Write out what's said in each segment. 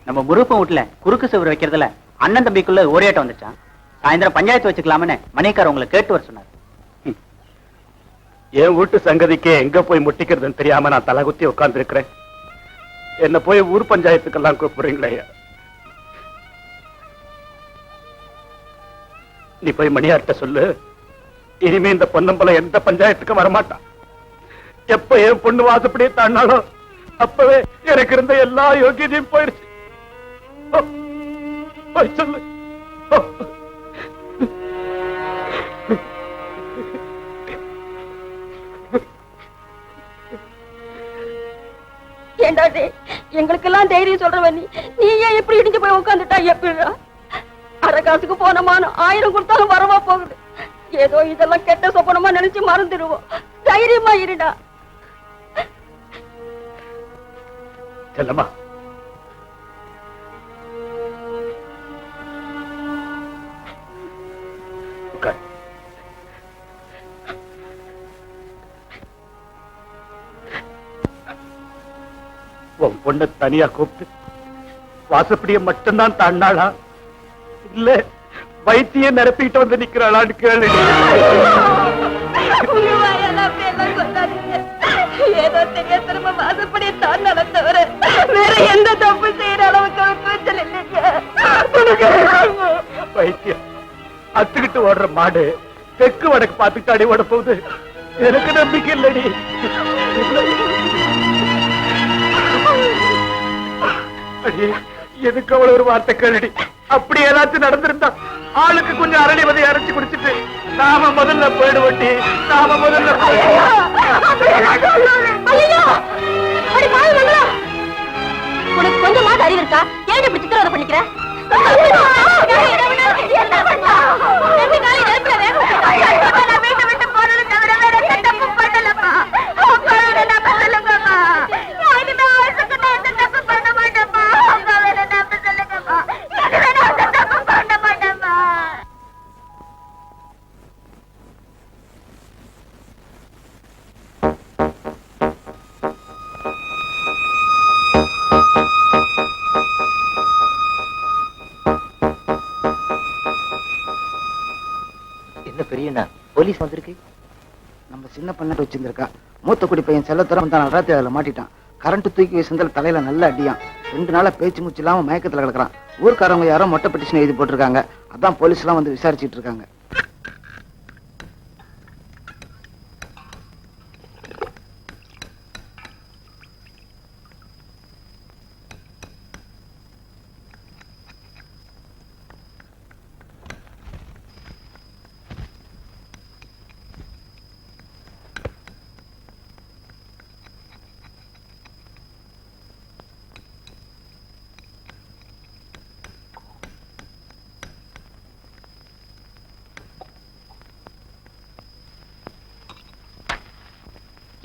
நம்ம முருப்பம் வீட்டுல குறுக்கு சுவர் வைக்கிறதுல அண்ணன் தம்பிக்குள்ள ஓரியாட்டம் வந்துச்சான். சாயந்தரம் பஞ்சாயத்து வச்சுக்கலாம்னு மணிக்கார உங்களை கேட்டு வர சொன்னார். என் வீட்டு சங்கதிக்கு எங்க போய் முட்டிக்கிறதுன்னு தெரியாம நான் தலகுத்தி உட்கார்ந்து இருக்கிறேன். என்ன போய் ஊர் பஞ்சாயத்துக்கெல்லாம் கூப்பிடுறீங்களே. நீ போய் மணியார்ட்ட சொல்லு, இனிமே இந்த பொன்னம்பலம் எந்த பஞ்சாயத்துக்கும் வரமாட்டான். எப்ப என் பொண்ணு வாசப்படியே தாண்டாலும் அப்பவே எனக்கு இருந்த எல்லா யோகியதையும் போயிடுச்சு. போய் சொல்லு. ஏண்டாடே, எங்களுக்கெல்லாம் தைரியம் சொல்றவன் நீ ஏன் எப்படி இடிஞ்சு போய் உட்காந்துட்டா? எப்படிடா அரை காசுக்கு போனமான 1000 கொடுத்தாலும் வரவா போகுது. ஏதோ இதெல்லாம் கெட்ட சொப்பனமா நினைச்சு மறந்துடுவோம். தைரியமா இருடா. செல்லம்மா, உன் பொண்ணை தனியா கூப்பிட்டு வாசப்படிய மட்டும்தான் தாண்டாளா இல்ல வைத்தியம் நிரப்பிட்டு வந்து நிக்கிறாளான்னு கேளு. ஏதோ தெரிய திரும்ப வாசப்படியை தாண்டால தவிர வேற எந்த தப்பு செய்யற அளவுக்கு கூச்சல் இல்லைங்க. வைத்தியம் அத்துக்கிட்டு ஓடுற மாடு தெற்கு வடக்கு பார்த்துட்டு அடி ஓட போகுது. எனக்கு நம்பிக்கை இல்லடி. எதுக்கு அவ்வளவு ஒரு வார்த்தை கேளடி. அப்படி ஏதாச்சும் நடந்திருந்தா ஆளுக்கு கொஞ்சம் அரளி வதையை அரைச்சு குடிச்சிட்டு நாம முதல்ல போயிடுவோட்டி. நாம முதல்ல உனக்கு கொஞ்சமா அறிவு இருக்கா? ஏன் இப்படி சித்திரவதை பண்ணிக்கிற? என்ன பெரியண்ணா போலீஸ் வந்திருக்கு? நம்ம சின்ன பண்ண வச்சிருந்திருக்கா. மூத்த குடி பையன் செல்லத்தரம் வந்தான். ராத்திரி அதுல மாட்டிட்டான். கரண்ட் தூக்கி வீசுந்தல் தலையில நல்ல அடியான். 2 நாளா பேச்சு மூச்சு இல்லாம மயக்கத்துல கிடக்குறான். ஊர்க்காரங்க யாரோ மொட்டை பெட்டிஷன் எழுதி போட்டிருக்காங்க. அதான் போலீஸ் எல்லாம் வந்து விசாரிச்சுட்டு இருக்காங்க.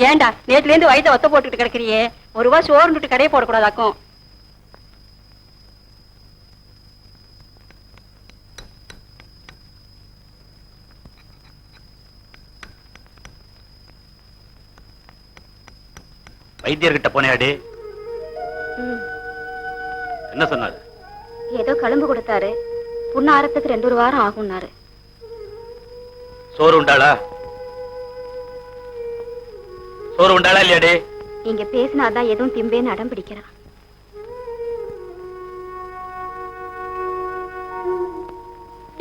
ஏண்டா நேற்றுல இருந்து வயிற்ற ஒத்த போட்டுக்கிட்டு கிடக்குறியே, ஒரு ரூபா சோறுட்டு கடையை போடக்கூடாதாக்கும். வைத்தியர்கிட்ட போனேடி? என்ன சொன்னாரு? ஏதோ கழும்பு கொடுத்தாரு. புண்ணு ஆறத்துக்கு 2 வாரம் ஆகும்னாரு. சோறு உண்டாளா? சோறு உண்டாளா இல்லையாடி? இங்க பேசினாதான் எதுவும் திம்பேன்னு அடம் பிடிக்கிறான்.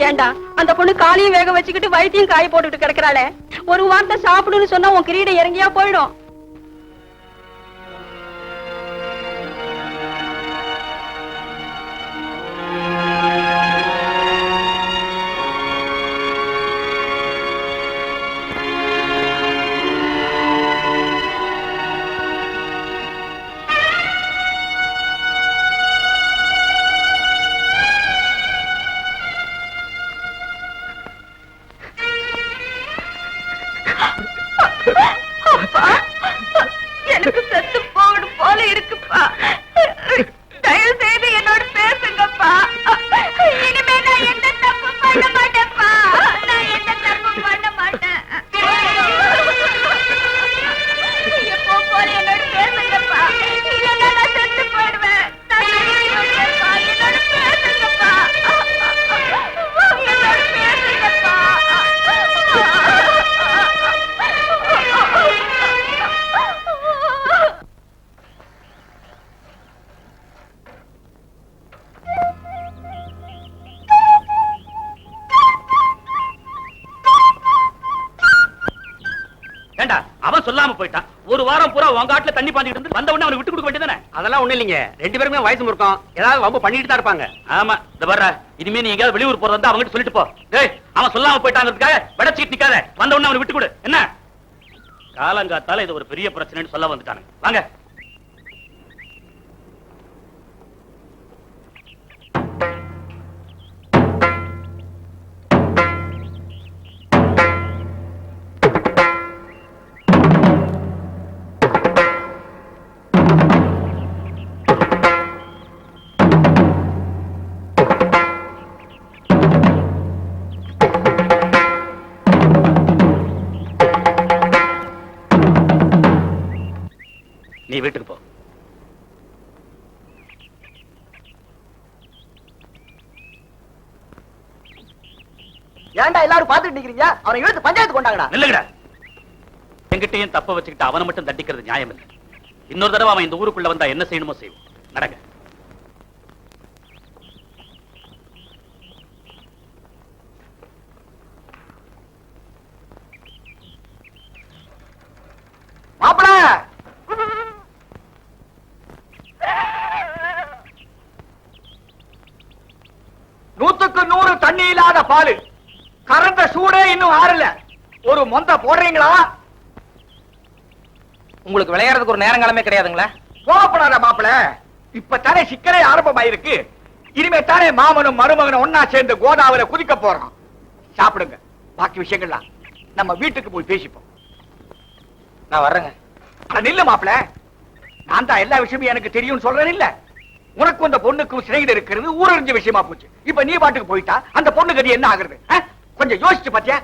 ஏண்டா அந்த பொண்ணு காலையும் வேக வச்சுக்கிட்டு வயிற்றையும் காய போட்டுக்கிட்டு கிடக்குறாளே, ஒரு வார்த்தை சாப்பிடுன்னு சொன்னா உன் கிரீடம் இறங்கியா போயிடும். எனக்கு செத்து போகணும் போல இருக்குப்பா. தயவு செய்து என்னோட பேசுங்கப்பா. இனிமே நான் எந்த தப்பு பண்ண மாட்டேன்ப்பா. நான் எந்த தப்பு பண்ண மாட்டேன். எப்போ போல என்னோட பேசுங்கப்பா. இல்லைன்னா நான் செத்து போயிடுவேன். நான் சொல்லிடுவேன்ப்பா. என்னோட பேசுங்கப்பா. என்னோட பேசுங்கப்பா. ஏண்டா அவன் சொல்லாம போயிட்டான். ஒரு வாரம் பூரா உங்க ஆட்டுல தண்ணி பாஞ்சிட்டு இருந்து வந்த உடனே அவனுக்கு விட்டு கொடுக்க வேண்டியதானே? அதெல்லாம் ஒண்ணு இல்லைங்க. 2 பேருமே வயசு முறுக்கம். ஏதாவது வம்பு பண்ணிட்டு தான் இருப்பாங்க. ஆமா, இந்த பாரு, இனிமே நீ எங்கயாவது வெளியூர் போறதா அவங்கிட்ட சொல்லிட்டு போ. டேய், அவன் சொல்லாம போயிட்டாங்கிறதுக்காக வடச்சிட்டு நிக்காத. வந்த உடனே அவனை விட்டு கொடு. என்ன காலங்காத்தால இது ஒரு பெரிய பிரச்சனைன்னு சொல்ல வந்துட்டாங்க. வாங்க. நீ வீட்டுக்கு போ. ஏன்டா எல்லாரும் பாத்துட்டு நிக்கிறீங்க? அவனை இழுத்து பஞ்சாயத்து கொண்டாங்கடா. நில்லுங்கடா. என்கிட்டயும் தப்ப வச்சுக்கிட்டு அவனை மட்டும் தண்டிக்கிறது நியாயம் இல்லை. இன்னொரு தடவை அவன் இந்த ஊருக்குள்ள வந்தா என்ன செய்யணுமோ செய்வோம். நடங்க. மாப்பிள, நூத்துக்கு 100 தண்ணி இல்லாத பாலு, கறந்த சூடே இன்னும் ஆறல. ஒரு மொந்த போடுறீங்களா? உங்களுக்கு விளையாடுறதுக்கு ஒரு நேரங்காலமே கிடையாதுங்களா? கோவப்படாத மாப்பிள. இப்பதானே சிக்கலே ஆரம்பமாயிருக்கு. இனிமே தானே மாமனும் மருமகனும் ஒன்னா சேர்ந்து கோதாவில குதிக்க போறோம். சாப்பிடுங்க. பாக்கி விஷயங்கள்லாம் நம்ம வீட்டுக்கு போய் பேசிப்போம். நான் வர்றேங்க. நில்ல மாப்பிள. நான் தான் எல்லா விஷயமும் எனக்கு தெரியும் சொல்றேன் இல்ல. உனக்கு அந்த பொண்ணுக்கும் சிநேகிதர் இருக்கிறது ஊரறிஞ்ச விஷயமா போச்சு. இப்ப நீ பாட்டுக்கு போயிட்டா அந்த பொண்ணு கதி என்ன ஆகுறது? கொஞ்சம் யோசிச்சு பாத்தியா?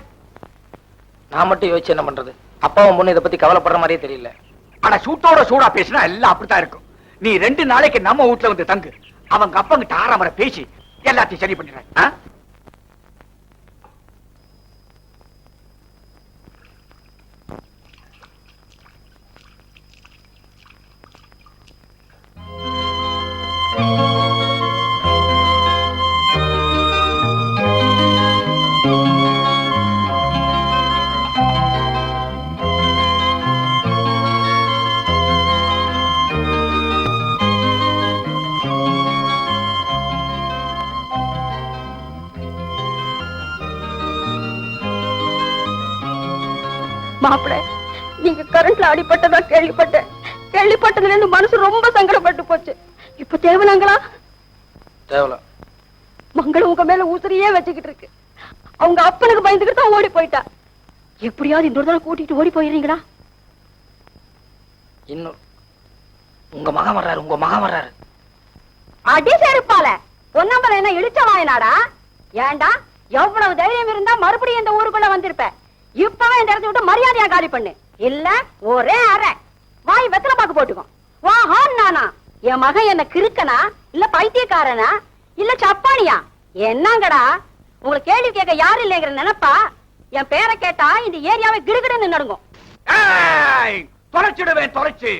நான் மட்டும் யோசிச்சு என்ன பண்றது? அப்பாவும் பொண்ணு இதை பத்தி கவலைப்படுற மாதிரியே தெரியல. ஆனா சூட்டோட சூடா பேசினா எல்லாம் அப்படித்தான் இருக்கும். நீ 2 நாளைக்கு நம்ம வீட்டுல வந்து தங்கு. அவங்க அப்பங்கிட்ட ஆறாமரை பேசி எல்லாத்தையும் சரி பண்ணிடுறேன். மாப்பிள நீங்க கரண்ட்ல அடிபட்டதா கேள்விப்பட்டதுல இருந்து மனசு ரொம்ப சங்கடப்பட்டு போச்சு. இப்ப தேவலாங்களா? தேவல மங்களம் உங்க மேல ஊசரியே வச்சுக்கிட்டு இருக்கு. அவங்க அப்பனுக்கு பயந்துக்கிட்டு தான் ஓடி போயிட்டா. எப்படியாவது இந்த தடவை கூட்டிட்டு ஓடி போயிடுறீங்களா? இன்னும் உங்க மகன் வர்றாரு. அடி செருப்பால பொன்னம்பல என்ன இடிச்ச வாயினாடா? ஏண்டா எவ்வளவு தைரியம் இருந்தா மறுபடியும் இந்த ஊருக்குள்ள வந்திருப்ப. இப்பவே இந்த இடத்தை விட்டு மரியாதையா காலி பண்ணு. இல்ல ஒரே அரை வாய் வெத்தலை பாக்கு போட்டுக்கோ. வா ஹான் நானா? என் மகன் என்ன கிறுக்கனா இல்ல பைத்தியக்காரனா இல்ல சப்பானியா? என்னங்கடா உங்களுக்கு கேள்வி கேட்க யாரும் இல்லைங்கிற நினைப்பா? என் பேரை கேட்டா இந்த ஏரியாவை கிடுகிடுன்னு நடுங்கும். தொலைச்சிடுவேன் தொலைச்சு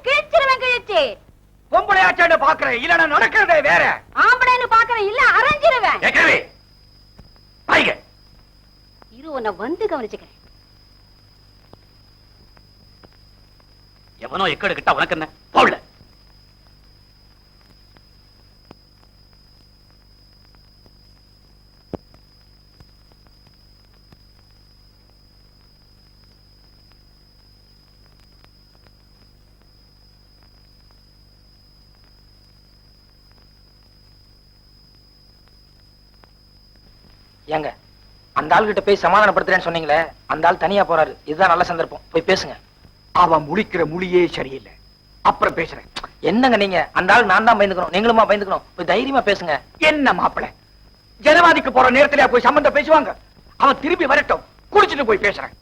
கிழிச்சிருவேன் கிழிச்சு. பொம்பளையாச்சான்னு பாக்குறேன் இல்ல நடக்கிறதே வேற. ஆம்பளைன்னு பாக்குறேன் இல்ல அரைஞ்சிருவேன். இரு உன்னை வந்து கவனிச்சுக்கிறேன். எவனோ எக்கடு கிட்ட உனக்கு என்ன போடல. ஏங்க அந்த ஆள்கிட்ட போய் சமாதானப்படுத்துறேன்னு சொன்னீங்களே, அந்த ஆள் தனியா போறாரு. இதுதான் நல்ல சந்தர்ப்பம், போய் பேசுங்க. அவன் முழிக்கிற மொழியே சரியில்லை. அப்புறம் பேசுறேன். என்னங்க நீங்க? அந்த ஆள் நான் தான் பயந்துக்கணும், நீங்களுமா பயந்துக்கணும். போய் தைரியமா பேசுங்க. என்ன மாப்பிள ஜனவாதிக்கு போற நேரத்திலே போய் சம்பந்தம் பேசுவாங்க? அவன் திரும்பி வரட்டும், குடிச்சிட்டு போய் பேசுறேன்.